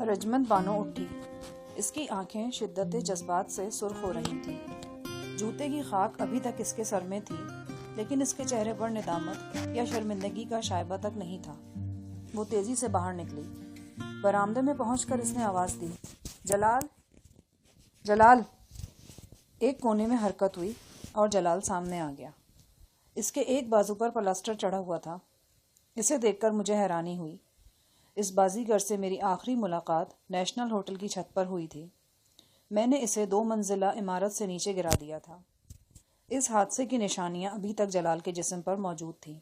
رجمند بانو اٹھی۔ اس کی آنکھیں شدت جذبات سے سرخ ہو رہی تھیں۔ جوتے کی خاک ابھی تک اس کے سر میں تھی، لیکن اس کے چہرے پر ندامت یا شرمندگی کا شائبہ تک نہیں تھا۔ وہ تیزی سے باہر نکلی۔ برآمدے میں پہنچ کر اس نے آواز دی، جلال! جلال! ایک کونے میں حرکت ہوئی اور جلال سامنے آ گیا۔ اس کے ایک بازو پر پلاسٹر چڑھا ہوا تھا۔ اسے دیکھ کر مجھے حیرانی ہوئی۔ اس بازیگر سے میری آخری ملاقات نیشنل ہوٹل کی چھت پر ہوئی تھی۔ میں نے اسے 2 منزلہ عمارت سے نیچے گرا دیا تھا۔ اس حادثے کی نشانیاں ابھی تک جلال کے جسم پر موجود تھیں۔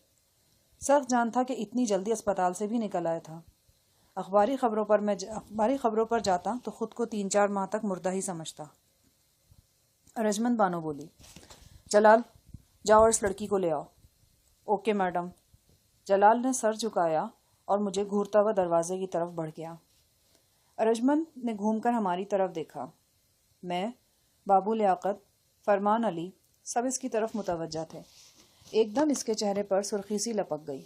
سخت جان تھا کہ اتنی جلدی اسپتال سے بھی نکل آیا تھا۔ اخباری خبروں پر جاتا تو خود کو 3-4 ماہ تک مردہ ہی سمجھتا۔ رجمند بانو بولی، جلال جاؤ اور اس لڑکی کو لے آؤ۔ Okay madam. جلال نے سر جھکایا اور مجھے گھورتا ہوا دروازے کی طرف بڑھ گیا۔ رجمند نے گھوم کر ہماری طرف دیکھا۔ میں، بابو لیاقت، فرمان علی سب اس کی طرف متوجہ تھے۔ ایک دم اس کے چہرے پر سرخی سی لپک گئی۔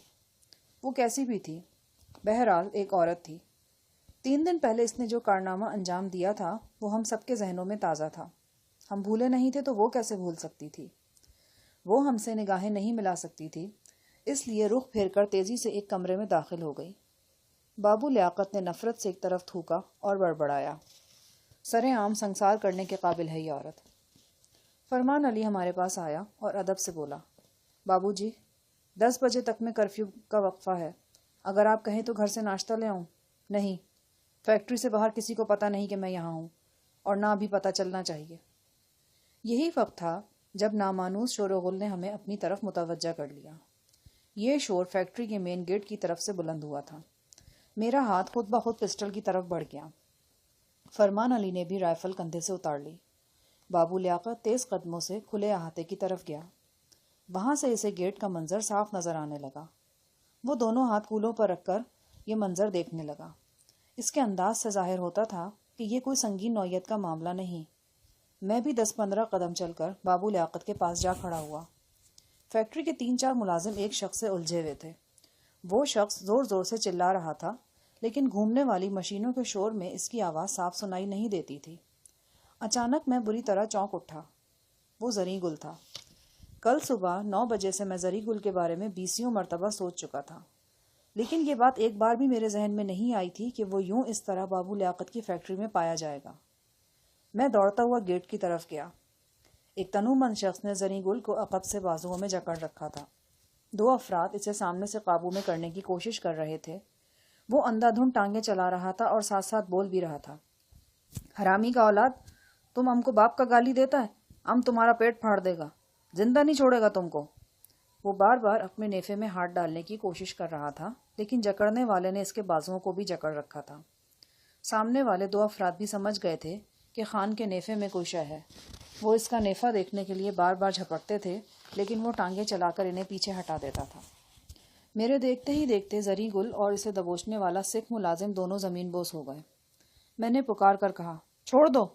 وہ کیسی بھی تھی؟ بہرحال ایک عورت تھی۔ 3 دن پہلے اس نے جو کارنامہ انجام دیا تھا وہ ہم سب کے ذہنوں میں تازہ تھا۔ ہم بھولے نہیں تھے تو وہ کیسے بھول سکتی تھی؟ وہ ہم سے نگاہیں نہیں ملا سکتی تھی، اس لیے رخ پھیر کر تیزی سے ایک کمرے میں داخل ہو گئی۔ بابو لیاقت نے نفرت سے ایک طرف تھوکا اور بڑبڑایا، سرے عام سنسار کرنے کے قابل ہے یہ عورت۔ فرمان علی ہمارے پاس آیا اور ادب سے بولا، بابو جی 10 بجے تک میں کرفیو کا وقفہ ہے، اگر آپ کہیں تو گھر سے ناشتہ لے آؤں؟ نہیں، فیکٹری سے باہر کسی کو پتہ نہیں کہ میں یہاں ہوں، اور نہ بھی پتہ چلنا چاہیے۔ یہی وقت تھا جب نامانوس شور و غل نے ہمیں اپنی طرف متوجہ کر لیا۔ یہ شور فیکٹری کے مین گیٹ کی طرف سے بلند ہوا تھا۔ میرا ہاتھ خود بخود پسٹل کی طرف بڑھ گیا۔ فرمان علی نے بھی رائفل کندھے سے اتار لی۔ بابو لیاقت تیز قدموں سے کھلے احاطے کی طرف گیا۔ وہاں سے اسے گیٹ کا منظر صاف نظر آنے لگا۔ وہ دونوں ہاتھ کولوں پر رکھ کر یہ منظر دیکھنے لگا۔ اس کے انداز سے ظاہر ہوتا تھا کہ یہ کوئی سنگین نوعیت کا معاملہ نہیں۔ میں بھی 10-15 قدم چل کر بابو لیاقت کے پاس جا کھڑا ہوا۔ فیکٹری کے 3-4 ملازم ایک شخص سے الجھے ہوئے تھے۔ وہ شخص زور زور سے چلا رہا تھا، لیکن گھومنے والی مشینوں کے شور میں اس کی آواز صاف سنائی نہیں دیتی تھی۔ اچانک میں بری طرح چونک اٹھا۔ وہ زریں گل تھا۔ کل صبح 9 بجے سے میں زریں گل کے بارے میں 20 مرتبہ سوچ چکا تھا، لیکن یہ بات ایک بار بھی میرے ذہن میں نہیں آئی تھی کہ وہ یوں اس طرح بابو لیاقت کی فیکٹری میں پایا جائے گا۔ میں دوڑتا ہوا گیٹ کی طرف گیا۔ ایک تنومند شخص نے زریں گل کو عقب سے بازوؤں میں جکڑ رکھا تھا۔ 2 افراد اسے سامنے سے قابو میں کرنے کی کوشش کر رہے تھے۔ وہ اندھا دھند ٹانگیں چلا رہا تھا اور ساتھ ساتھ بول بھی رہا تھا، حرامی کا اولاد، تم ہم کو باپ کا گالی دیتا ہے، ہم تمہارا پیٹ پھاڑ دے گا، زندہ نہیں چھوڑے گا تم کو۔ وہ بار بار اپنے نیفے میں ہاتھ ڈالنے کی کوشش کر رہا تھا، لیکن جکڑنے والے نے اس کے بازوؤں کو بھی جکڑ رکھا تھا۔ سامنے والے 2 افراد بھی سمجھ گئے تھے کہ خان کے نیفے میں کوئی شے ہے۔ وہ اس کا نیفا دیکھنے کے لیے بار بار جھپٹتے تھے، لیکن وہ ٹانگیں چلا کر انہیں پیچھے ہٹا دیتا تھا۔ میرے دیکھتے ہی دیکھتے زریں گل اور اسے دبوچنے والا سکھ ملازم دونوں زمین بوس ہو گئے۔ میں نے پکار کر کہا، چھوڑ دو،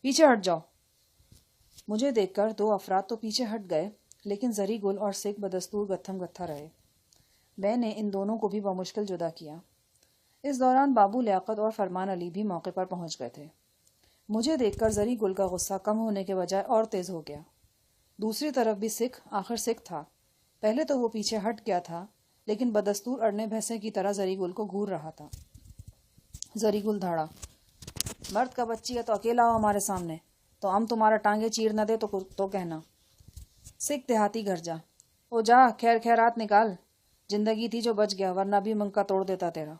پیچھے ہٹ جاؤ۔ مجھے دیکھ کر 2 افراد تو پیچھے ہٹ گئے، لیکن زریں گل اور سکھ بدستور گتھم گتھا رہے۔ میں نے ان دونوں کو بھی بمشکل جدا کیا۔ اس دوران بابو لیاقت اور فرمان علی بھی موقع پر پہنچ گئے تھے۔ مجھے دیکھ کر زریں گل کا غصہ کم ہونے کے بجائے اور تیز ہو گیا۔ دوسری طرف بھی سکھ آخر سکھ تھا۔ پہلے تو وہ پیچھے ہٹ گیا تھا، لیکن بدستور اڑنے بھینسے کی طرح زریں گل کو گھور رہا تھا۔ زریں گل دھاڑا، مرد کا بچی ہے تو اکیلا ہو ہمارے سامنے، تو ہم تمہارا ٹانگیں چیر نہ دے تو کہنا۔ سکھ دیہاتی گھر جا، او جا، خیر خیرات نکال، زندگی تھی جو بچ گیا، ورنہ بھی منکا توڑ دیتا تیرا۔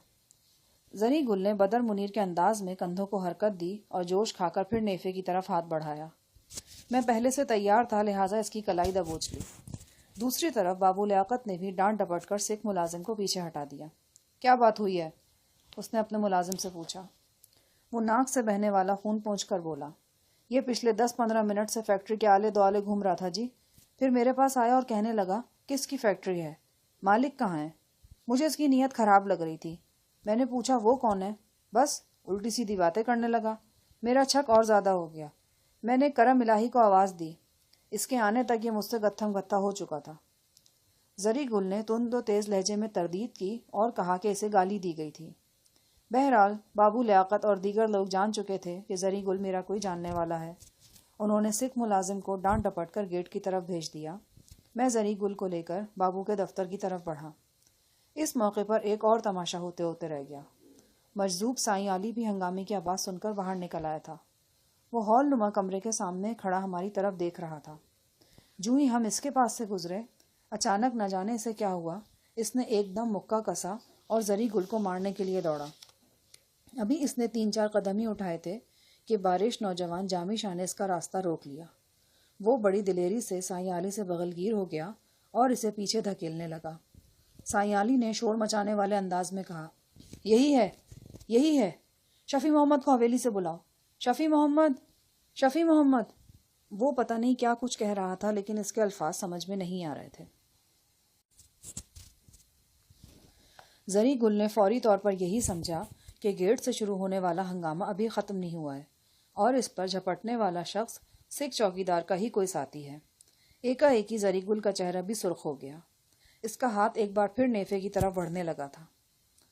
زریں گل نے بدر منیر کے انداز میں کندھوں کو حرکت دی اور جوش کھا کر پھر نیفے کی طرف ہاتھ بڑھایا۔ میں پہلے سے تیار تھا، لہٰذا اس کی کلائی دبوچ لی۔ دوسری طرف بابو لیاقت نے بھی ڈانٹ ڈپٹ کر سکھ ملازم کو پیچھے ہٹا دیا۔ کیا بات ہوئی ہے؟ اس نے اپنے ملازم سے پوچھا۔ وہ ناک سے بہنے والا خون پونچھ کر بولا، یہ پچھلے 10-15 منٹ سے فیکٹری کے آلے دوالے گھوم رہا تھا جی، پھر میرے پاس آیا اور کہنے لگا کس کی فیکٹری ہے، مالک کہاں ہے؟ مجھے اس کی نیت خراب لگ رہی تھی۔ میں نے پوچھا وہ کون ہے؟ بس الٹی سیدھی باتیں کرنے لگا۔ میرا شک اور زیادہ ہو گیا۔ میں نے کرم الہی کو آواز دی۔ اس کے آنے تک یہ مجھ سے گتھم گتھا ہو چکا تھا۔ زریں گل نے تند و تیز لہجے میں تردید کی اور کہا کہ اسے گالی دی گئی تھی۔ بہرحال بابو لیاقت اور دیگر لوگ جان چکے تھے کہ زری گل میرا کوئی جاننے والا ہے۔ انہوں نے سکھ ملازم کو ڈانٹ ڈپٹ کر گیٹ کی طرف بھیج دیا۔ میں زری گل کو لے کر بابو کے دفتر کی طرف بڑھا۔ اس موقع پر ایک اور تماشا ہوتے ہوتے رہ گیا۔ مجذوب سائیں علی بھی ہنگامے کی آواز سن کر باہر نکل آیا تھا۔ وہ ہال نما کمرے کے سامنے کھڑا ہماری طرف دیکھ رہا تھا۔ جو ہی ہم اس کے پاس سے گزرے، اچانک نہ جانے اسے کیا ہوا، اس نے ایک دم مکہ کسا اور زری گل کو مارنے کے لیے دوڑا۔ ابھی اس نے 3-4 قدم ہی اٹھائے تھے کہ بارش نوجوان جامی شاہ نے اس کا راستہ روک لیا۔ وہ بڑی دلیری سے سائیں علی سے بغل گیر ہو گیا اور اسے پیچھے دھکیلنے لگا۔ سائیں علی نے شور مچانے والے انداز میں کہا، یہی ہے، شفیع محمد کو حویلی سے بلاؤ، شفیع محمد۔ وہ پتہ نہیں کیا کچھ کہہ رہا تھا، لیکن اس کے الفاظ سمجھ میں نہیں آ رہے تھے۔ زری گل نے فوری طور پر یہی سمجھا کہ گیٹ سے شروع ہونے والا ہنگامہ ابھی ختم نہیں ہوا ہے اور اس پر جھپٹنے والا شخص سکھ چوکیدار کا ہی کوئی ساتھی ہے۔ ایک ہی زری گل کا چہرہ بھی سرخ ہو گیا۔ اس کا ہاتھ ایک بار پھر نیفے کی طرف بڑھنے لگا تھا۔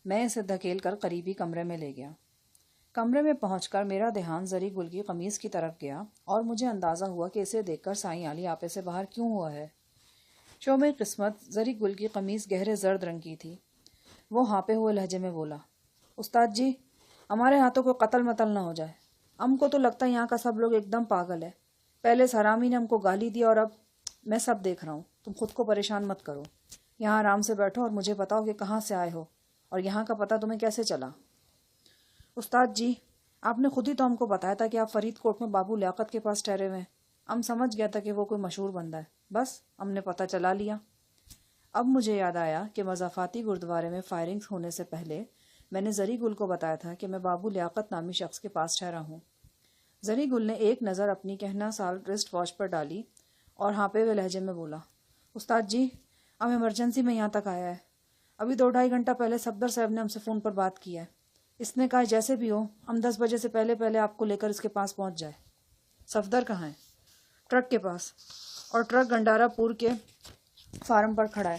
میں اسے دھکیل کر قریبی کمرے میں لے گیا۔ کمرے میں پہنچ کر میرا دھیان زری گل کی قمیض کی طرف گیا اور مجھے اندازہ ہوا کہ اسے دیکھ کر سائیں علی آپے سے باہر کیوں ہوا ہے۔ شوم قسمت زری گل کی قمیض گہرے زرد رنگ کی تھی۔ وہ ہانپے ہوئے لہجے میں بولا، استاد جی، ہمارے ہاتھوں کو قتل متل نہ ہو جائے۔ ہم کو تو لگتا ہے یہاں کا سب لوگ ایک دم پاگل ہے۔ پہلے اس حرامی نے ہم کو گالی دی اور اب میں سب دیکھ رہا ہوں۔ تم خود کو پریشان مت کرو، یہاں آرام سے بیٹھو اور مجھے بتاؤ کہ کہاں سے آئے ہو اور یہاں کا پتہ تمہیں کیسے چلا۔ استاد جی، آپ نے خود ہی تو ہم کو بتایا تھا کہ آپ فرید کوٹ میں بابو لیاقت کے پاس ٹھہرے ہوئے ہیں۔ ہم سمجھ گیا تھا کہ وہ کوئی مشہور بندہ ہے، بس ہم نے پتہ چلا لیا۔ اب مجھے یاد آیا کہ مضافاتی گردوارے میں فائرنگ ہونے سے پہلے میں نے زری گل کو بتایا تھا کہ میں بابو لیاقت نامی شخص کے پاس ٹھہرا ہوں۔ زری گل نے ایک نظر اپنی کہنا سال رسٹ واچ پر ڈالی اور ہانپے ہوئے لہجے میں بولا، استاد جی، ہم ایمرجنسی میں یہاں تک آیا ہے۔ ابھی 2-2.5 گھنٹہ پہلے صفدر صاحب نے ہم سے فون پر بات کی ہے۔ اس نے کہا جیسے بھی ہو ہم 10 بجے سے پہلے آپ کو لے کر اس کے پاس پہنچ جائے۔ صفدر کہاں ہے؟ ٹرک کے پاس، اور ٹرک گنڈارا پور کے فارم پر کھڑا ہے۔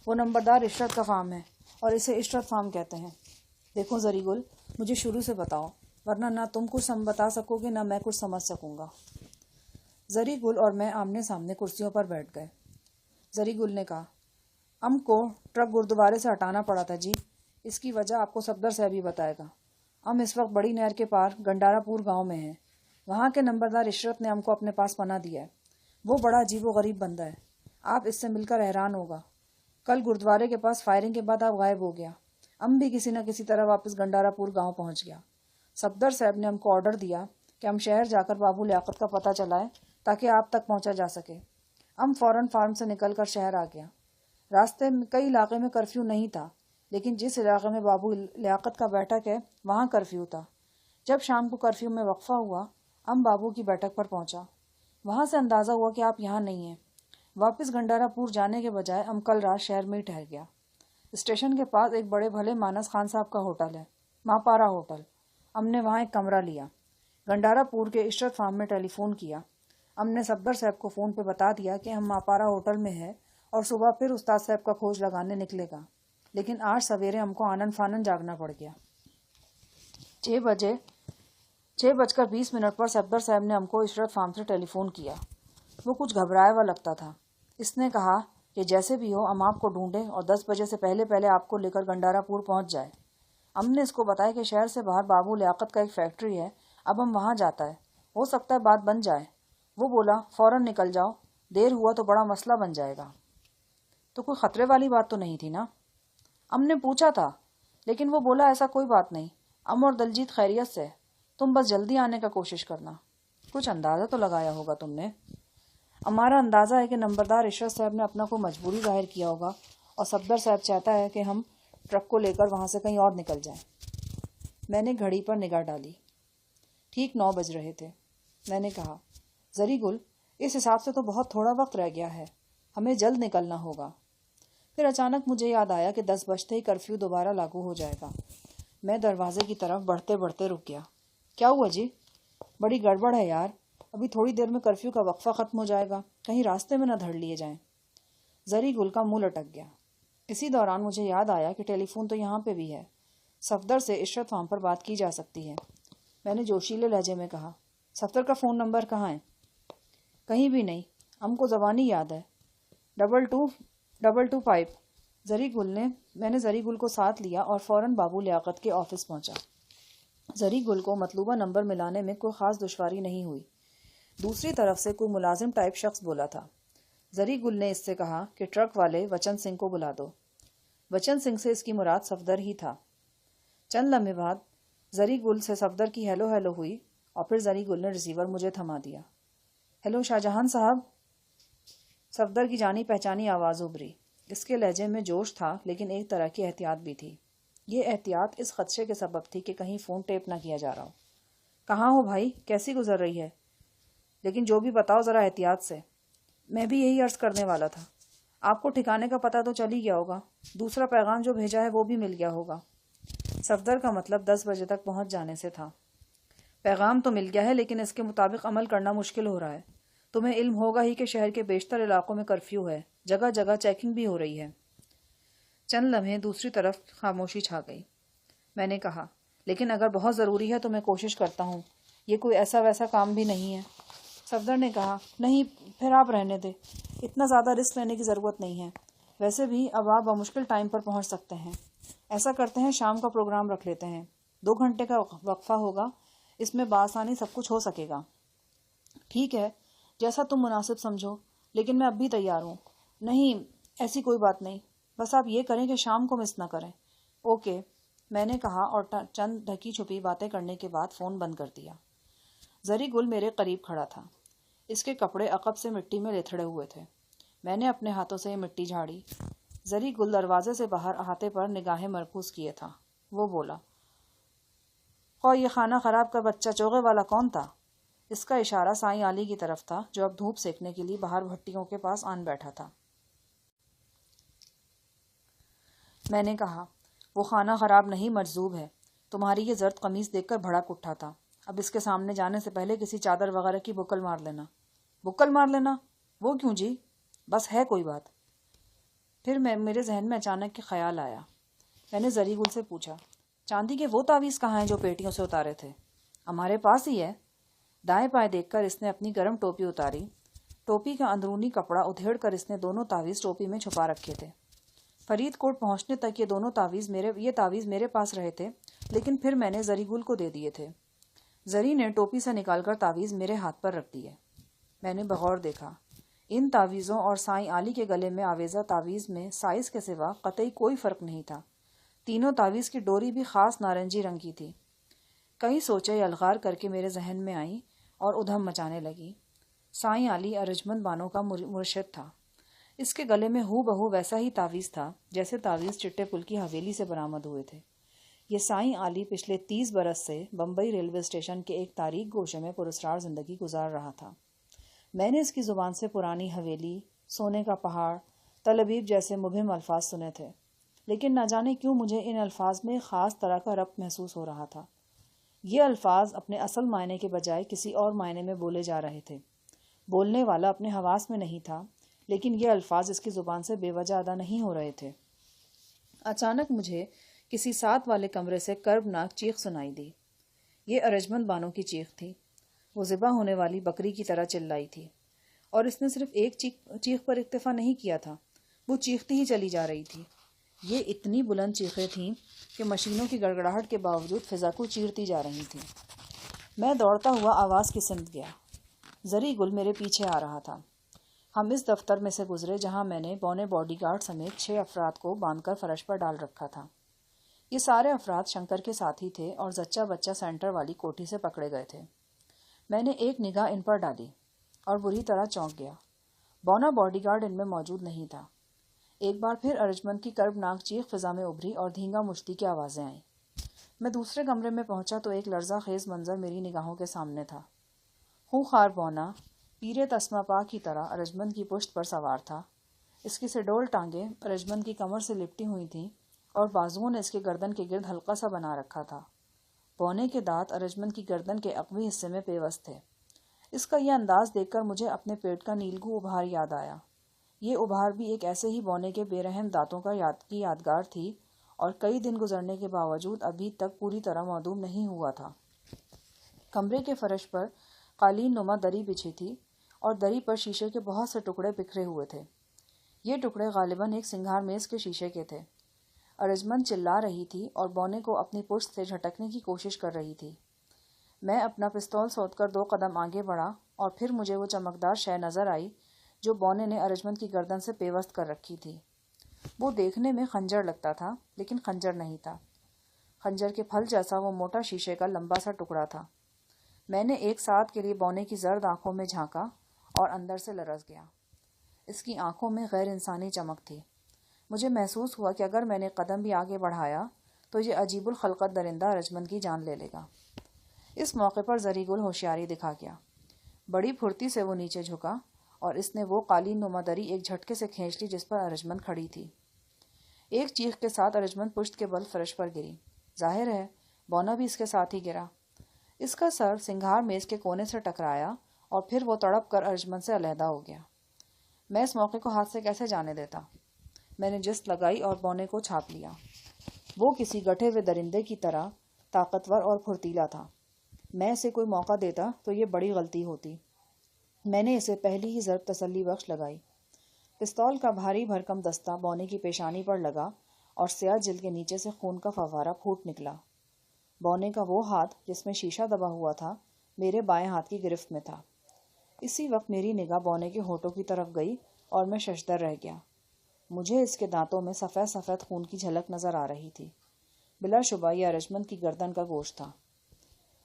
وہ نمبردار عشرت کا فارم ہے اور اسے عشرت فارم کہتے ہیں۔ دیکھو زری گل، مجھے شروع سے بتاؤ، ورنہ نہ تم کچھ بتا سکو گے نہ میں کچھ سمجھ سکوں گا۔ زری گل اور میں آمنے سامنے کرسیوں پر بیٹھ گئے۔ زری گل نے کہا، ہم کو ٹرک گردوارے سے ہٹانا پڑا تھا جی، اس کی وجہ آپ کو صفدر صاحب ہی بتائے گا۔ ہم اس وقت بڑی نہر کے پار گنڈارا پور گاؤں میں ہیں۔ وہاں کے نمبردار عشرت نے ہم کو اپنے پاس پناہ دیا ہے۔ وہ بڑا عجیب و غریب بندہ ہے، آپ اس سے مل کر حیران ہوگا۔ کل گردوارے کے پاس فائرنگ کے بعد آپ غائب ہو گیا۔ ہم بھی کسی نہ کسی طرح واپس گنڈارا پور گاؤں پہنچ گیا۔ صفدر صاحب نے ہم کو آرڈر دیا کہ ہم شہر جا کر بابو لیاقت کا پتہ چلائیں تاکہ آپ تک پہنچا جا سکے۔ ہم فوراً فارم سے نکل کر شہر آ گیا۔ راستے میں کئی علاقے میں کرفیو نہیں تھا، لیکن جس علاقے میں بابو لیاقت کا بیٹھک ہے وہاں کرفیو تھا۔ جب شام کو کرفیو میں وقفہ ہوا، ہم بابو کی بیٹھک پر پہنچا۔ وہاں سے اندازہ ہوا کہ آپ یہاں نہیں ہیں۔ واپس گنڈارا پور جانے کے بجائے ہم کل رات شہر میں ہی ٹھہر گیا۔ اسٹیشن کے پاس ایک بڑے بھلے مانس خان صاحب کا ہوٹل ہے، ماپارا ہوٹل۔ ہم نے وہاں ایک کمرہ لیا۔ گنڈارا پور کے عشرت فارم میں ٹیلی فون کیا۔ ہم نے صفدر صاحب کو فون پہ بتا دیا کہ ہم ماپارا ہوٹل میں ہیں اور صبح پھر استاد صاحب کا کھوج لگانے نکلے گا، لیکن آج سویرے ہم کو آنن فانن جاگنا پڑ گیا۔ 6:20 پر صفدر صاحب نے ہم کو عشرت فارم سے ٹیلی فون کیا۔ وہ کچھ گھبرایا ہوا لگتا تھا۔ اس نے کہا کہ جیسے بھی ہو ہم آپ کو ڈھونڈیں اور 10 بجے سے پہلے آپ کو لے کر گنڈارا پور پہنچ جائے۔ ہم نے اس کو بتایا کہ شہر سے باہر بابو لیاقت کا ایک فیکٹری ہے، اب ہم وہاں جاتا ہے، ہو سکتا ہے بات بن جائے۔ وہ بولا فوراً نکل جاؤ، دیر ہوا تو بڑا مسئلہ بن جائے گا۔ تو کوئی خطرے والی بات تو نہیں تھی نا؟ ہم نے پوچھا تھا، لیکن وہ بولا ایسا کوئی بات نہیں، اور دلجیت خیریت سے، تم بس جلدی آنے کا کوشش کرنا۔ کچھ اندازہ تو لگایا ہوگا تم نے؟ ہمارا اندازہ ہے کہ نمبردار عشرت صاحب نے اپنا کوئی مجبوری ظاہر کیا ہوگا اور صفدر صاحب چاہتا ہے کہ ہم ٹرک کو لے کر وہاں سے کہیں اور نکل جائیں۔ میں نے گھڑی پر نگاہ ڈالی۔ ٹھیک 9 بج رہے تھے۔ میں نے کہا، زری گل، اس حساب سے تو بہت تھوڑا وقت رہ گیا ہے، ہمیں جلد نکلنا ہوگا۔ پھر اچانک مجھے یاد آیا کہ 10 بجتے ہی کرفیو دوبارہ لاگو ہو جائے گا۔ میں دروازے کی طرف بڑھتے بڑھتے رک گیا۔ کیا ہوا جی؟ بڑی گڑبڑ ہے یار، ابھی تھوڑی دیر میں کرفیو کا وقفہ ختم ہو جائے گا، کہیں راستے میں نہ دھڑ لیے جائیں۔ زری گل کا منہ لٹک گیا۔ اسی دوران مجھے یاد آیا کہ ٹیلی فون تو یہاں پہ بھی ہے۔ صفدر سے عشرت فارم پر بات کی جا سکتی ہے، میں نے جوشیلے لہجے میں کہا۔ صفدر کا فون نمبر کہاں ہے؟ کہیں بھی نہیں، ہم کو زبانی یاد ہے، 2225۔ میں نے زری گل کو ساتھ لیا اور فوراً بابو لیاقت کے آفس پہنچا۔ زری گل کو مطلوبہ نمبر ملانے میں کوئی خاص دشواری نہیں ہوئی۔ دوسری طرف سے کوئی ملازم ٹائپ شخص بولا تھا۔ زری گل نے اس سے کہا کہ ٹرک والے وچن سنگھ کو بلا دو۔ وچن سنگھ سے اس کی مراد صفدر ہی تھا۔ چند لمحے بعد زری گل سے صفدر کی ہیلو ہیلو ہوئی اور پھر زری گل نے ریسیور مجھے تھما دیا۔ ہیلو شاہجہان صاحب، صفدر کی جانی پہچانی آواز ابھری۔ اس کے لہجے میں جوش تھا لیکن ایک طرح کی احتیاط بھی تھی۔ یہ احتیاط اس خدشے کے سبب تھی کہ کہیں فون ٹیپ نہ کیا جا رہا ہو۔ کہاں ہو بھائی، کیسی گزر رہی ہے؟ لیکن جو بھی بتاؤ ذرا احتیاط سے۔ میں بھی یہی عرض کرنے والا تھا۔ آپ کو ٹھکانے کا پتہ تو چل ہی گیا ہوگا، دوسرا پیغام جو بھیجا ہے وہ بھی مل گیا ہوگا۔ صفدر کا مطلب 10 بجے تک پہنچ جانے سے تھا۔ پیغام تو مل گیا ہے لیکن اس کے مطابق عمل کرنا مشکل ہو رہا ہے۔ تمہیں علم ہوگا ہی کہ شہر کے بیشتر علاقوں میں کرفیو ہے، جگہ جگہ چیکنگ بھی ہو رہی ہے۔ چند لمحے دوسری طرف خاموشی چھا گئی۔ میں نے کہا، لیکن اگر بہت ضروری ہے تو میں کوشش کرتا ہوں، یہ کوئی ایسا ویسا کام بھی نہیں ہے۔ صفدر نے کہا، نہیں پھر آپ رہنے دیں، اتنا زیادہ رسک لینے کی ضرورت نہیں ہے۔ ویسے بھی اب آپ بمشکل ٹائم پر پہنچ سکتے ہیں۔ ایسا کرتے ہیں، شام کا پروگرام رکھ لیتے ہیں، 2 گھنٹے کا وقفہ ہوگا، اس میں بآسانی سب کچھ ہو سکے گا۔ ٹھیک ہے، جیسا تم مناسب سمجھو، لیکن میں اب بھی تیار ہوں۔ نہیں، ایسی کوئی بات نہیں، بس آپ یہ کریں کہ شام کو مس نہ کریں۔ اوکے، میں نے کہا اور چند ڈھکی چھپی باتیں کرنے کے بعد فون بند کر دیا۔ زری گل میرے قریب کھڑا تھا۔ اس کے کپڑے عقب سے مٹی میں لتھڑے ہوئے تھے۔ میں نے اپنے ہاتھوں سے یہ مٹی جھاڑی۔ زری گل دروازے سے باہر احاطے پر نگاہیں مرکوز کیے تھا۔ وہ بولا، خواہ یہ خانہ خراب کا بچہ چوغے والا کون تھا؟ اس کا اشارہ سائیں علی کی طرف تھا جو اب دھوپ سیکنے کے لیے باہر بھٹیوں کے پاس آن بیٹھا تھا۔ میں نے کہا، وہ خانہ خراب نہیں، مجذوب ہے۔ تمہاری یہ زرد قمیص دیکھ کر بھڑک اٹھا تھا۔ اب اس کے سامنے جانے سے پہلے کسی چادر وغیرہ کی بکل مار لینا۔ بکل مار لینا؟ وہ کیوں جی؟ بس ہے کوئی بات؟ پھر میرے ذہن میں اچانک ایک خیال آیا۔ میں نے زری گل سے پوچھا، چاندی کے وہ تعویذ کہاں ہیں جو پیٹیوں سے اتارے تھے؟ ہمارے پاس ہی ہے۔ دائیں بائیں دیکھ کر اس نے اپنی گرم ٹوپی اتاری۔ ٹوپی کا اندرونی کپڑا ادھیڑ کر اس نے دونوں تعویذ ٹوپی میں چھپا رکھے تھے۔ فرید کوٹ پہنچنے تک یہ تعویذ میرے پاس رہے تھے، لیکن پھر میں نے زری گل کو دے دیے تھے۔ زری نے ٹوپی سے نکال کر تعویذ میرے ہاتھ پر رکھ دیے۔ میں نے بغور دیکھا۔ ان تعویذوں اور سائیں علی کے گلے میں آویزہ تعویذ میں سائز کے سوا قطعی کوئی فرق نہیں تھا۔ تینوں تعویذ کی ڈوری بھی خاص نارنجی رنگ کی تھی۔ کئی سوچیں یلغار کر کے میرے ذہن میں آئیں اور ادھم مچانے لگی۔ سائیں علی ارجمند بانو کا مرشد تھا۔ اس کے گلے میں ہو بہو ویسا ہی تعویذ تھا جیسے تعویذ چٹے پل کی حویلی سے برآمد ہوئے تھے۔ یہ سائیں علی پچھلے 30 برس سے بمبئی ریلوے اسٹیشن کے ایک تاریک گوشے میں پراسرار زندگی گزار رہا تھا۔ میں نے اس کی زبان سے پرانی حویلی، سونے کا پہاڑ، تل ابیب جیسے مبہم الفاظ سنے تھے، لیکن نہ جانے کیوں مجھے ان الفاظ میں خاص طرح کا ربط محسوس ہو رہا تھا۔ یہ الفاظ اپنے اصل معنی کے بجائے کسی اور معنی میں بولے جا رہے تھے۔ بولنے والا اپنے حواس میں نہیں تھا، لیکن یہ الفاظ اس کی زبان سے بے وجہ ادا نہیں ہو رہے تھے۔ اچانک مجھے کسی ساتھ والے کمرے سے کربناک چیخ سنائی دی۔ یہ ارجمند بانو کی چیخ تھی۔ وہ ذبح ہونے والی بکری کی طرح چلائی تھی، اور اس نے صرف ایک چیخ پر اکتفا نہیں کیا تھا، وہ چیختی ہی چلی جا رہی تھی۔ یہ اتنی بلند چیخیں تھیں کہ مشینوں کی گڑگڑاہٹ کے باوجود فضا کو چیرتی جا رہی تھیں۔ میں دوڑتا ہوا آواز کی سمت گیا۔ زری گل میرے پیچھے آ رہا تھا۔ ہم اس دفتر میں سے گزرے جہاں میں نے پونے باڈی گارڈ سمیت 6 افراد کو باندھ کر فرش پر ڈال رکھا تھا۔ یہ سارے افراد شنکر کے ساتھی تھے اور زچہ بچہ سینٹر والی کوٹھی سے پکڑے گئے تھے۔ میں نے ایک نگاہ ان پر ڈالی اور بری طرح چونک گیا۔ بونا باڈی گارڈ ان میں موجود نہیں تھا۔ ایک بار پھر ارجمند کی کربناک چیخ فضا میں ابھری اور دھینگا مشتی کی آوازیں آئیں۔ میں دوسرے کمرے میں پہنچا تو ایک لرزہ خیز منظر میری نگاہوں کے سامنے تھا۔ خونخوار بونا پیرے تسمہ پا کی طرح ارجمند کی پشت پر سوار تھا۔ اس کی سڈول ٹانگیں ارجمند کی کمر سے لپٹی ہوئی تھیں اور بازوؤں نے اس کے گردن کے گرد حلقہ سا بنا رکھا تھا۔ بونے کے دانت ارجمند کی گردن کے عقبی حصے میں پیوست تھے۔ اس کا یہ انداز دیکھ کر مجھے اپنے پیٹ کا نیلگو ابھار یاد آیا۔ یہ ابھار بھی ایک ایسے ہی بونے کے بے رحم دانتوں کی یادگار تھی اور کئی دن گزرنے کے باوجود ابھی تک پوری طرح معدوم نہیں ہوا تھا۔ کمرے کے فرش پر قالین نما دری بچھی تھی اور دری پر شیشے کے بہت سے ٹکڑے بکھرے ہوئے تھے۔ یہ ٹکڑے غالباً ایک سنگھار میز کے شیشے کے تھے۔ ارجمن چلا رہی تھی اور بونے کو اپنی پشت سے جھٹکنے کی کوشش کر رہی تھی۔ میں اپنا پستول سوت کر 2 قدم آگے بڑھا اور پھر مجھے وہ چمکدار شے نظر آئی جو بونے نے ارجمن کی گردن سے پیوست کر رکھی تھی۔ وہ دیکھنے میں خنجر لگتا تھا لیکن خنجر نہیں تھا۔ خنجر کے پھل جیسا وہ موٹا شیشے کا لمبا سا ٹکڑا تھا۔ میں نے ایک ساتھ کے لیے بونے کی زرد آنکھوں میں جھانکا اور اندر سے لرز گیا۔ اس کی آنکھوں میں غیر انسانی چمک تھی۔ مجھے محسوس ہوا کہ اگر میں نے قدم بھی آگے بڑھایا تو یہ عجیب الخلقت درندہ ارجمن کی جان لے لے گا۔ اس موقع پر زری گل ہوشیاری دکھا گیا۔ بڑی پھرتی سے وہ نیچے جھکا اور اس نے وہ قالین نما دری ایک جھٹکے سے کھینچ لی جس پر ارجمن کھڑی تھی۔ ایک چیخ کے ساتھ ارجمن پشت کے بل فرش پر گری۔ ظاہر ہے بونا بھی اس کے ساتھ ہی گرا۔ اس کا سر سنگھار میز کے کونے سے ٹکرایا اور پھر وہ تڑپ کر ارجمن سے علیحدہ ہو گیا۔ میں اس موقع کو ہاتھ سے کیسے جانے دیتا؟ میں نے جست لگائی اور بونے کو چھاپ لیا۔ وہ کسی گٹھے ہوئے درندے کی طرح طاقتور اور پھرتیلا تھا۔ میں اسے کوئی موقع دیتا تو یہ بڑی غلطی ہوتی۔ میں نے اسے پہلی ہی ضرب تسلی بخش لگائی۔ پستول کا بھاری بھرکم دستہ بونے کی پیشانی پر لگا اور سیاہ جلد کے نیچے سے خون کا فوارہ پھوٹ نکلا۔ بونے کا وہ ہاتھ جس میں شیشہ دبا ہوا تھا میرے بائیں ہاتھ کی گرفت میں تھا۔ اسی وقت میری نگاہ بونے کے ہونٹوں کی طرف گئی اور میں ششدر رہ گیا۔ مجھے اس کے دانتوں میں سفید سفید خون کی جھلک نظر آ رہی تھی۔ بلا شبہ یہ ارجمن کی گردن کا گوشت تھا۔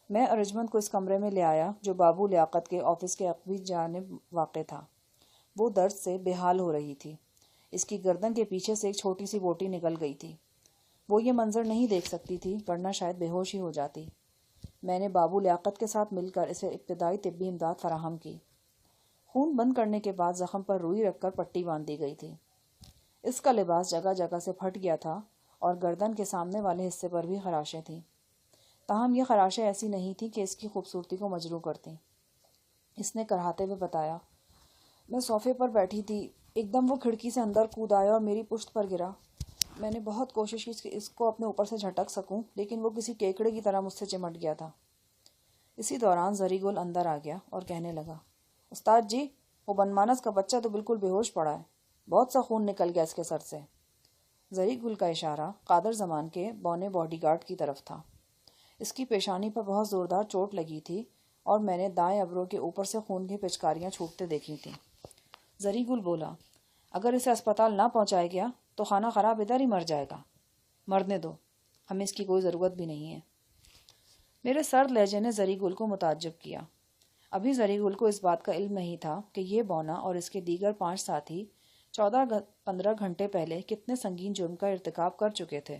میں ارجمن کو اس کمرے میں لے آیا جو بابو لیاقت کے آفس کے عقبی جانب واقع تھا۔ وہ درد سے بے حال ہو رہی تھی۔ اس کی گردن کے پیچھے سے ایک چھوٹی سی بوٹی نکل گئی تھی۔ وہ یہ منظر نہیں دیکھ سکتی تھی ورنہ شاید بے ہوش ہی ہو جاتی۔ میں نے بابو لیاقت کے ساتھ مل کر اسے ابتدائی طبی امداد فراہم کی۔ خون بند کرنے کے بعد زخم پر روئی رکھ کر پٹی باندھ دی گئی تھی۔ اس کا لباس جگہ جگہ سے پھٹ گیا تھا اور گردن کے سامنے والے حصے پر بھی خراشیں تھیں۔ تاہم یہ خراشیں ایسی نہیں تھیں کہ اس کی خوبصورتی کو مجروح کرتیں۔ اس نے کراہتے ہوئے بتایا، میں صوفے پر بیٹھی تھی، ایک دم وہ کھڑکی سے اندر کود آیا اور میری پشت پر گرا۔ میں نے بہت کوشش کی کہ اس کو اپنے اوپر سے جھٹک سکوں لیکن وہ کسی کیکڑے کی طرح مجھ سے چمٹ گیا تھا۔ اسی دوران زری گل اندر آ گیا اور کہنے لگا، استاد جی، وہ بنمانس کا بچہ تو بالکل بے ہوش پڑا ہے، بہت سا خون نکل گیا اس کے سر سے۔ زری گل کا اشارہ قادر زمان کے بونے باڈی گارڈ کی طرف تھا۔ اس کی پیشانی پر بہت زوردار چوٹ لگی تھی اور میں نے دائیں ابرو کے اوپر سے خون کی پچکاریاں چھوٹتے دیکھی تھیں۔ زری گل بولا، اگر اسے اسپتال نہ پہنچایا گیا تو خانہ خراب ادھر ہی مر جائے گا۔ مرنے دو، ہمیں اس کی کوئی ضرورت بھی نہیں ہے۔ میرے سرد لہجے نے زری گل کو متعجب کیا۔ ابھی زری گل کو اس بات کا علم نہیں تھا کہ یہ بونا اور اس کے دیگر 5 ساتھی 14-15 گھنٹے پہلے کتنے سنگین جرم کا ارتکاب کر چکے تھے۔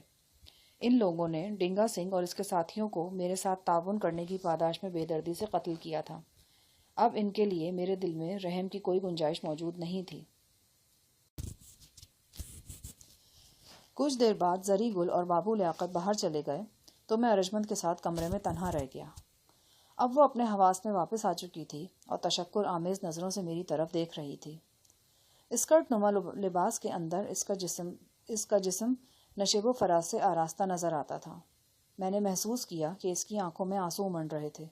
ان لوگوں نے ڈنگا سنگھ اور اس کے ساتھیوں کو میرے ساتھ تعاون کرنے کی پاداش میں بے دردی سے قتل کیا تھا۔ اب ان کے لیے میرے دل میں رحم کی کوئی گنجائش موجود نہیں تھی۔ کچھ دیر بعد زری گل اور بابو لیاقت باہر چلے گئے تو میں ارجمند کے ساتھ کمرے میں تنہا رہ گیا۔ اب وہ اپنے حواس میں واپس آ چکی تھی اور تشکر آمیز نظروں سے میری طرف دیکھ رہی تھی۔ اسکرٹ نما لباس کے اندر اس کا جسم نشیب و فراز سے آراستہ نظر آتا تھا۔ میں نے محسوس کیا کہ اس کی آنکھوں میں آنسو امنڈ رہے تھے۔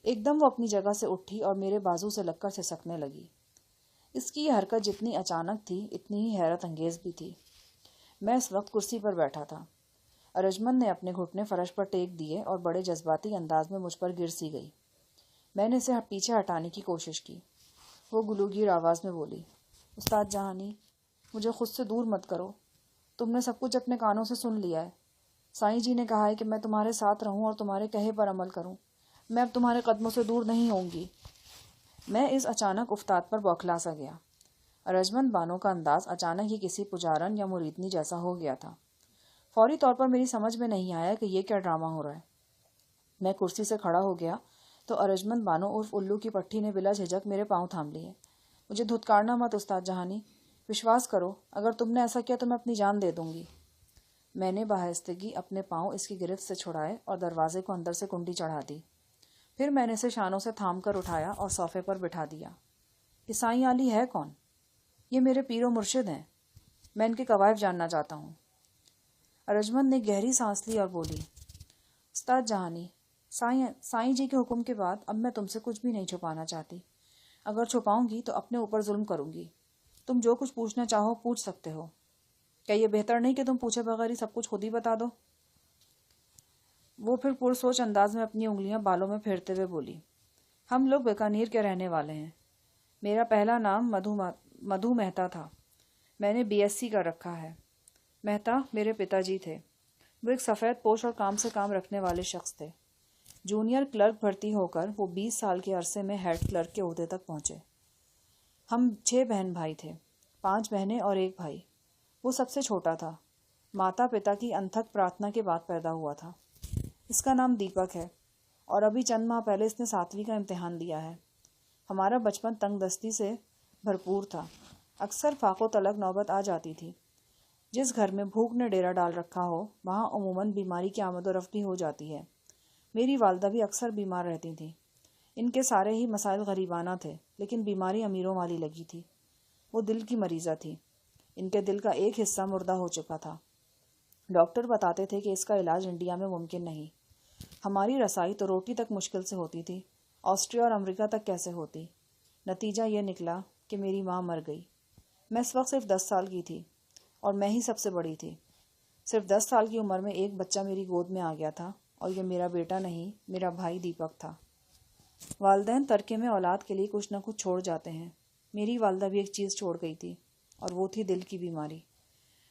ایک دم وہ اپنی جگہ سے اٹھی اور میرے بازو سے لگ کر سسکنے لگی۔ اس کی یہ حرکت جتنی اچانک تھی اتنی ہی حیرت انگیز بھی تھی۔ میں اس وقت کرسی پر بیٹھا تھا۔ ارجمند نے اپنے گھٹنے فرش پر ٹیک دیے اور بڑے جذباتی انداز میں مجھ پر گر سی گئی۔ میں نے اسے پیچھے ہٹانے کی کوشش کی۔ وہ گلوگیر آواز میں بولی، استاد جہانی، مجھے خود سے دور مت کرو، تم نے سب کچھ اپنے کانوں سے سن لیا ہے۔ سائیں جی نے کہا ہے کہ میں تمہارے ساتھ رہوں اور تمہارے کہے پر عمل کروں۔ میں اب تمہارے قدموں سے دور نہیں ہوں گی۔ میں اس اچانک افتاد پر بوکھلا سا گیا۔ ارجمند بانو کا انداز اچانک ہی کسی پجارن یا مریدنی جیسا ہو گیا تھا۔ فوری طور پر میری سمجھ میں نہیں آیا کہ یہ کیا ڈرامہ ہو رہا ہے۔ میں کرسی سے کھڑا ہو گیا تو ارجمند بانو عرف الو کی پٹھی نے بلا جھجک میرے پاؤں تھام لیے۔ مجھے دھتکارنا مت استاد جہانی، وشواس کرو، اگر تم نے ایسا کیا تو میں اپنی جان دے دوں گی۔ میں نے بآہستگی اپنے پاؤں اس کی گرفت سے چھڑائے اور دروازے کو اندر سے کنڈی چڑھا دی۔ پھر میں نے اسے شانوں سے تھام کر اٹھایا اور صوفے پر بٹھا دیا۔ یہ سائیں علی ہے کون؟ یہ میرے پیر و مرشد ہیں، میں ان کے قوائف جاننا چاہتا ہوں۔ ارجمند نے گہری سانس لی اور بولی، استاد جہانی، سائیں جی کے حکم کے بعد اب میں تم سے کچھ بھی نہیں چھپانا چاہتی۔ اگر چھپاؤں گی تو اپنے اوپر ظلم کروں گی۔ تم جو کچھ پوچھنا چاہو پوچھ سکتے ہو۔ کیا یہ بہتر نہیں کہ تم پوچھے بغیر ہی سب کچھ خود ہی بتا دو؟ وہ پھر پرسوچ انداز میں اپنی انگلیاں بالوں میں پھیرتے ہوئے بولی، ہم لوگ بیکانیر کے رہنے والے ہیں۔ میرا پہلا نام مدھو مہتا تھا۔ میں نے BSc کر رکھا ہے۔ مہتا میرے پتا جی تھے۔ وہ ایک سفید پوش اور کام سے کام رکھنے والے شخص تھے۔ جونیئر کلرک بھرتی ہو کر وہ 20 سال کے عرصے میں ہیڈ کلرک کے عہدے تک پہنچے۔ ہم 6 بہن بھائی تھے، 5 بہنیں اور 1 بھائی۔ وہ سب سے چھوٹا تھا۔ ماتا پتا کی انتھک پرارتھنا کے بعد پیدا ہوا تھا۔ اس کا نام دیپک ہے اور ابھی چند ماہ پہلے اس نے 7ویں کا امتحان دیا ہے۔ ہمارا بچپن تنگ دستی سے بھرپور تھا۔ اکثر فاقوں تلک نوبت آ جاتی تھی۔ جس گھر میں بھوک نے ڈیرا ڈال رکھا ہو وہاں عموماً بیماری کی آمد و رفت بھی ہو جاتی ہے۔ میری والدہ بھی اکثر بیمار رہتی تھیں۔ ان کے سارے ہی مسائل غریبانہ تھے، لیکن بیماری امیروں والی لگی تھی۔ وہ دل کی مریضہ تھی۔ ان کے دل کا ایک حصہ مردہ ہو چکا تھا۔ ڈاکٹر بتاتے تھے کہ اس کا علاج انڈیا میں ممکن نہیں۔ ہماری رسائی تو روٹی تک مشکل سے ہوتی تھی، آسٹریا اور امریکہ تک کیسے ہوتی؟ نتیجہ یہ نکلا کہ میری ماں مر گئی۔ میں اس وقت صرف 10 سال کی تھی اور میں ہی سب سے بڑی تھی۔ صرف 10 سال کی عمر میں ایک بچہ میری گود میں آ گیا تھا، اور یہ میرا بیٹا نہیں، میرا بھائی دیپک تھا۔ والدین ترکے میں اولاد کے لیے کچھ نہ کچھ چھوڑ جاتے ہیں۔ میری والدہ بھی ایک چیز چھوڑ گئی تھی، اور وہ تھی دل کی بیماری۔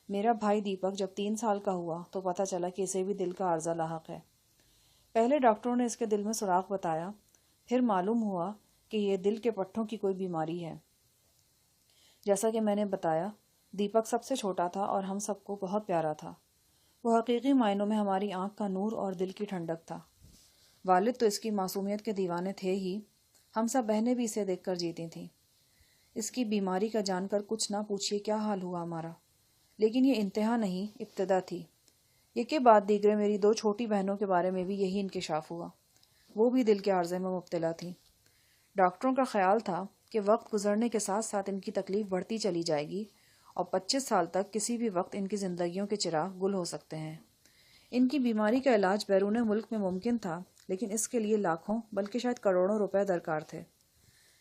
میرا بھائی دیپک جب 3 سال کا ہوا تو پتہ چلا کہ اسے بھی دل کا عارضہ لاحق ہے۔ پہلے ڈاکٹروں نے اس کے دل میں سوراخ بتایا، پھر معلوم ہوا کہ یہ دل کے پٹھوں کی کوئی بیماری ہے۔ جیسا کہ میں نے بتایا، دیپک سب سے چھوٹا تھا اور ہم سب کو بہت پیارا تھا۔ وہ حقیقی معنوں میں ہماری آنکھ کا نور اور دل کی ٹھنڈک تھا۔ والد تو اس کی معصومیت کے دیوانے تھے ہی، ہم سب بہنیں بھی اسے دیکھ کر جیتی تھیں۔ اس کی بیماری کا جان کر کچھ نہ پوچھیے کیا حال ہوا ہمارا۔ لیکن یہ انتہا نہیں، ابتدا تھی۔ یہ کے بعد دیگرے میری 2 چھوٹی بہنوں کے بارے میں بھی یہی انکشاف ہوا۔ وہ بھی دل کے عارضے میں مبتلا تھیں۔ ڈاکٹروں کا خیال تھا کہ وقت گزرنے کے ساتھ ساتھ ان کی تکلیف بڑھتی چلی جائے گی اور 25 سال تک کسی بھی وقت ان کی زندگیوں کے چراغ گل ہو سکتے ہیں۔ ان کی بیماری کا علاج بیرون ملک میں ممکن تھا، لیکن اس کے لیے لاکھوں بلکہ شاید کروڑوں روپے درکار تھے۔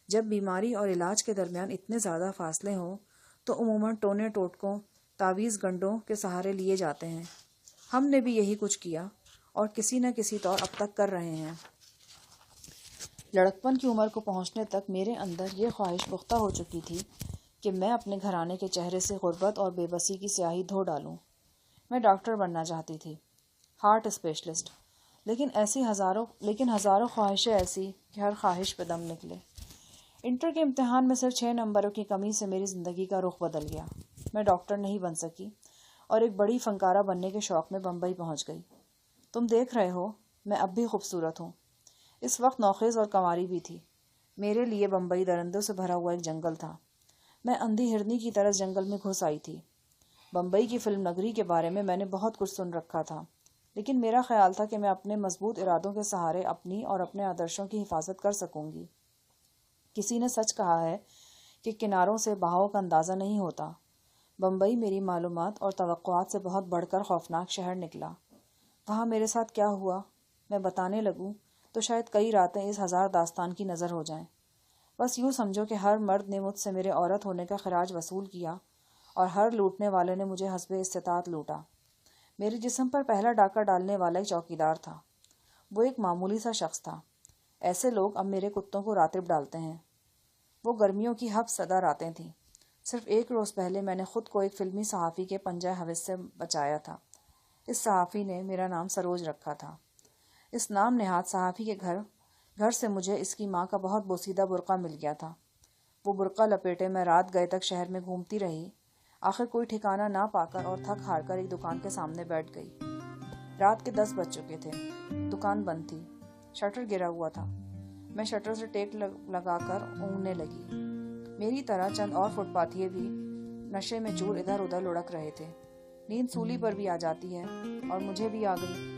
جب بیماری اور علاج کے درمیان اتنے زیادہ فاصلے ہوں تو عموماً ٹونے ٹوٹکوں، تعویذ گنڈوں کے سہارے لیے جاتے ہیں۔ ہم نے بھی یہی کچھ کیا اور کسی نہ کسی طور اب تک کر رہے ہیں۔ لڑکپن کی عمر کو پہنچنے تک میرے اندر یہ خواہش پختہ ہو چکی تھی کہ میں اپنے گھرانے کے چہرے سے غربت اور بے بسی کی سیاہی دھو ڈالوں۔ میں ڈاکٹر بننا چاہتی تھی، ہارٹ اسپیشلسٹ، لیکن ہزاروں خواہشیں ایسی کہ ہر خواہش پہ دم نکلے۔ انٹر کے امتحان میں صرف 6 نمبروں کی کمی سے میری زندگی کا رخ بدل گیا۔ میں ڈاکٹر نہیں بن سکی اور ایک بڑی فنکارہ بننے کے شوق میں بمبئی پہنچ گئی۔ تم دیکھ رہے ہو، میں اب بھی خوبصورت ہوں۔ اس وقت نوخیز اور کنواری بھی تھی۔ میرے لیے بمبئی درندوں سے بھرا ہوا ایک جنگل تھا۔ میں اندھی ہرنی کی طرح جنگل میں گھس آئی تھی۔ بمبئی کی فلم نگری کے بارے میں نے بہت کچھ سن رکھا تھا، لیکن میرا خیال تھا کہ میں اپنے مضبوط ارادوں کے سہارے اپنی اور اپنے آدرشوں کی حفاظت کر سکوں گی۔ کسی نے سچ کہا ہے کہ کناروں سے بہاؤ کا اندازہ نہیں ہوتا۔ بمبئی میری معلومات اور توقعات سے بہت بڑھ کر خوفناک شہر نکلا۔ وہاں میرے ساتھ کیا ہوا میں بتانے لگوں تو شاید کئی راتیں اس 1000 داستان کی نظر ہو جائیں۔ بس یوں سمجھو کہ ہر مرد نے مجھ سے میرے عورت ہونے کا خراج وصول کیا اور ہر لوٹنے والے نے مجھے حسب استطاعت لوٹا۔ میرے جسم پر پہلا ڈاکہ ڈالنے والا ایک چوکیدار تھا۔ وہ ایک معمولی سا شخص تھا۔ ایسے لوگ اب میرے کتوں کو راتب ڈالتے ہیں۔ وہ گرمیوں کی حبس زدہ راتیں تھیں۔ صرف 1 روز پہلے میں نے خود کو ایک فلمی صحافی کے پنجہ حوث سے بچایا تھا۔ اس صحافی نے میرا نام سروج رکھا تھا۔ اس نام نہاد صحافی کے گھر سے مجھے اس کی ماں کا بہت بوسیدہ برقع مل گیا تھا۔ وہ برقع لپیٹے میں رات گئے تک شہر میں گھومتی رہی۔ آخر کوئی ٹھکانہ نہ پا کر اور تھک ہار کر ایک دکان کے سامنے بیٹھ گئی۔ رات کے 10 بج چکے تھے۔ دکان بند تھی، شٹر گرا ہوا تھا۔ میں شٹر سے ٹیک لگا کر اونگنے لگی۔ میری طرح چند اور فٹ پاتھیے بھی نشے میں چور ادھر ادھر لڑک رہے تھے۔ نیند سولی پر بھی آ جاتی ہے اور مجھے بھی آ گئی۔